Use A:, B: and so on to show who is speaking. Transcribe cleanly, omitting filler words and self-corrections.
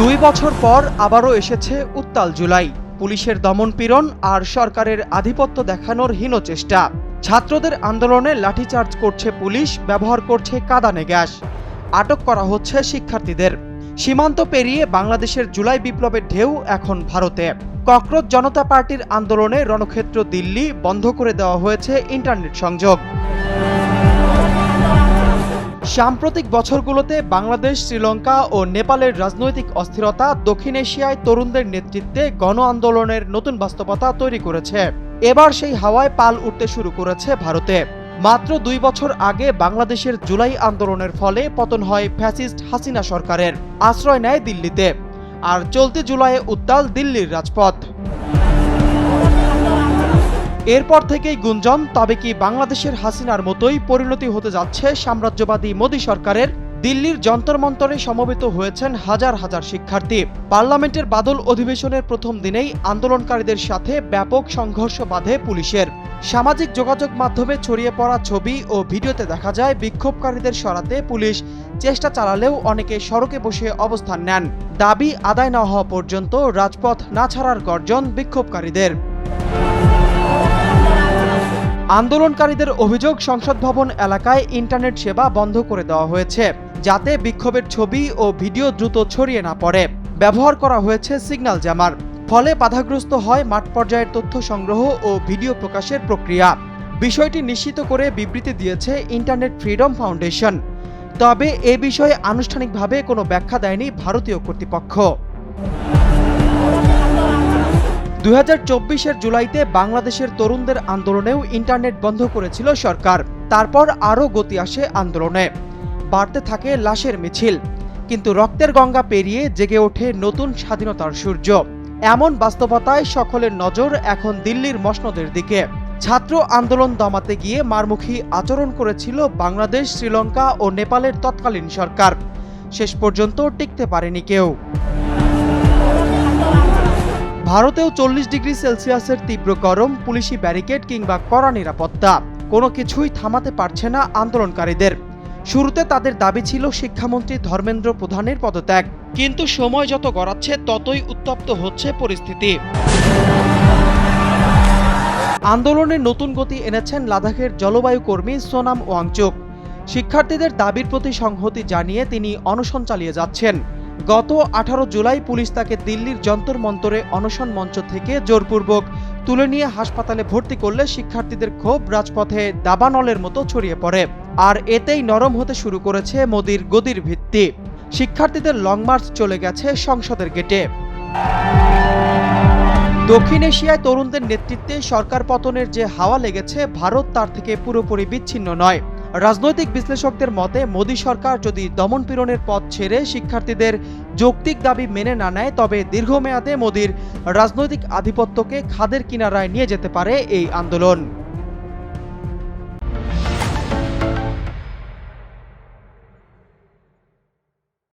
A: 2 বছর পর আবারও এসেছে উত্তাল জুলাই। পুলিশের দমনপীড়ন আর সরকারের আধিপত্য দেখানোর হীন চেষ্টা। ছাত্রদের আন্দোলনে লাঠিচার্জ করছে পুলিশ, ব্যবহার করছে কাঁদানে গ্যাস। আটক করা হচ্ছে শিক্ষার্থীদের। সীমান্ত পেরিয়ে বাংলাদেশের জুলাই বিপ্লবের ঢেউ এখন ভারতে। ককরোচ জনতা পার্টির আন্দোলনে রণক্ষেত্র দিল্লি, বন্ধ করে দেওয়া হয়েছে ইন্টারনেট সংযোগ। সাম্প্রতিক বছরগুলোতে বাংলাদেশ, শ্রীলঙ্কা ও নেপালের রাজনৈতিক অস্থিরতা দক্ষিণ এশিয়ায় তরুণদের নেতৃত্বে গণ আন্দোলনের নতুন বাস্তবতা তৈরি করেছে। এবার সেই হাওয়ায় পাল উঠতে শুরু করেছে ভারতে। মাত্র 2 বছর আগে বাংলাদেশের জুলাই আন্দোলনের ফলে পতন হয় ফ্যাসিস্ট হাসিনা সরকারের, আশ্রয় নেয় দিল্লিতে। আর চলতি জুলাইয়ে উত্তাল দিল্লির রাজপথ। এরপর থেকেই গুঞ্জন, তবে কি বাংলাদেশের হাসিনার মতোই পরিণতি হতে যাচ্ছে সাম্রাজ্যবাদী মোদী সরকারের? দিল্লির যন্তর মন্তরে সমবেত হয়েছেন হাজার হাজার শিক্ষার্থী। পার্লামেন্টের বাদল অধিবেশনের প্রথম দিনেই আন্দোলনকারীদের সাথে ব্যাপক সংঘর্ষ বাধে পুলিশের। সামাজিক যোগাযোগ মাধ্যমে ছড়িয়ে পড়া ছবি ও ভিডিওতে দেখা যায় বিক্ষোভকারীদের সরাতে পুলিশ চেষ্টা চালালেও অনেকে সড়কে বসে অবস্থান নেন। দাবি আদায় না হওয়া পর্যন্ত রাজপথ না ছাড়ার গর্জন বিক্ষোভকারীদের। আন্দোলনকারীদের অভিযোগ, সংসদ ভবন এলাকায় ইন্টারনেট সেবা বন্ধ করে দেওয়া হয়েছে, যাতে বিক্ষোভের ছবি ও ভিডিও দ্রুত ছড়িয়ে না পড়ে। ব্যবহার করা হয়েছে সিগন্যাল জ্যামার, ফলে বাধাগ্রস্ত হয় মাঠ পর্যায়ের তথ্য সংগ্রহ ও ভিডিও প্রকাশের প্রক্রিয়া। বিষয়টি নিশ্চিত করে বিবৃতি দিয়েছে ইন্টারনেট ফ্রিডম ফাউন্ডেশন। তবে এ বিষয়ে আনুষ্ঠানিকভাবে কোনো ব্যাখ্যা দেয়নি ভারতীয় কর্তৃপক্ষ। 2024-এর জুলাইতে বাংলাদেশের তরুণদের আন্দোলনেও ইন্টারনেট বন্ধ করেছিল সরকার। তারপর আরও গতি আসে আন্দোলনে, বাড়তে থাকে লাশের মিছিল। কিন্তু রক্তের গঙ্গা পেরিয়ে জেগে ওঠে নতুন স্বাধীনতার সূর্য। এমন বাস্তবতায় সকলের নজর এখন দিল্লির মসনদের দিকে। ছাত্র আন্দোলন দমাতে গিয়ে মারমুখী আচরণ করেছিল বাংলাদেশ, শ্রীলঙ্কা ও নেপালের তৎকালীন সরকার। শেষ পর্যন্ত টিকতে পারেনি কেউ। ভারতেও 40 ডিগ্রি সেলসিয়াসের তীব্র গরম, পুলিশি ব্যারিকেড কিংবা কড়া নিরাপত্তা, কোনো কিছুই থামাতে পারছে না আন্দোলনকারীদের। শুরুতে তাদের দাবি ছিল শিক্ষামন্ত্রী ধর্মেন্দ্র প্রধানের পদত্যাগ, কিন্তু সময় যত গড়াচ্ছে ততই উত্তপ্ত হচ্ছে পরিস্থিতি। আন্দোলনে নতুন গতি এনেছেন লাদাখের জলবায়ু কর্মী সোনাম ওয়াংচুক। শিক্ষার্থীদের দাবির প্রতি সংহতি জানিয়ে তিনি অনশন চালিয়ে যাচ্ছেন। গত 18 জুলাই পুলিশ তাকে দিল্লির যন্তর মন্তরে অনশন মঞ্চ থেকে জোরপূর্বক তুলে নিয়ে হাসপাতালে ভর্তি করলে শিক্ষার্থীদের ক্ষোভ রাজপথে দাবানলের মতো ছড়িয়ে পড়ে। আর এতেই নরম হতে শুরু করেছে মোদির গদির ভিত্তি। শিক্ষার্থীদের লং মার্চ চলে গেছে সংসদের গেটে। দক্ষিণ এশিয়ায় তরুণদের নেতৃত্বে সরকার পতনের যে হাওয়া লেগেছে, ভারত তার থেকে পুরোপুরি বিচ্ছিন্ন নয়। রাজনৈতিক বিশ্লেষকদের মতে মোদী সরকার যদি দমনপীড়নের পথ ছেড়ে শিক্ষার্থীদের যৌক্তিক দাবি মেনে না নেয়, তবে দীর্ঘমেয়াদে মোদীর রাজনৈতিক আধিপত্যকে খাদের কিনারায় নিয়ে যেতে পারে এই আন্দোলন।